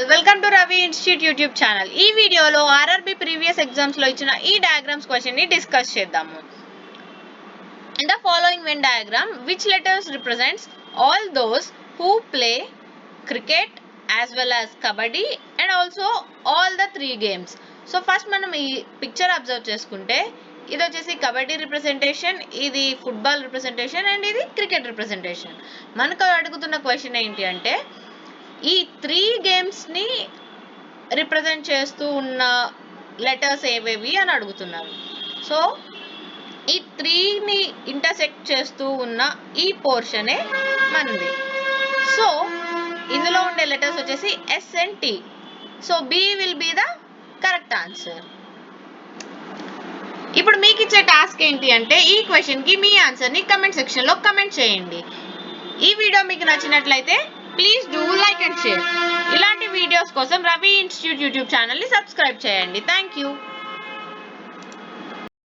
All welcome to Ravi institute YouTube channel. ఈ వీడియోలో RRB previous exams లో ఇచ్చిన ఈ డయాగ్రామ్స్ క్వశ్చన్ ని డిస్కస్ చేద్దాము. In the following Venn diagram, which letters represents all those who play cricket as well as kabaddi and also all the three games? So first మనం ఈ picture observe చేసుకుంటే ఇది వచ్చేసి కబడ్డీ రిప్రజెంటేషన్, ఇది football representation and ఇది cricket representation. మనకు అడుగుతున్న question ఏంటి అంటే ఈ త్రీ గేమ్స్ని రిప్రజెంట్ చేస్తూ ఉన్న లెటర్స్ ఏవేవి అని అడుగుతున్నారు. సో ఈ త్రీని ఇంటర్సెక్ట్ చేస్తూ ఉన్న ఈ పోర్షనే మనది. సో ఇందులో ఉండే లెటర్స్ వచ్చేసి S and T. So B will be the correct answer. ఇప్పుడు మీకు ఇచ్చే టాస్క్ ఏంటి అంటే ఈ క్వశ్చన్కి మీ ఆన్సర్ని కమెంట్ సెక్షన్లో కమెంట్ చేయండి. ఈ వీడియో మీకు నచ్చినట్లయితే please do like and share. ఇలాంటి వీడియోస్ కోసం రవి ఇన్స్టిట్యూట్ యూట్యూబ్ ఛానల్ని సబ్స్క్రైబ్ చేయండి. Thank you.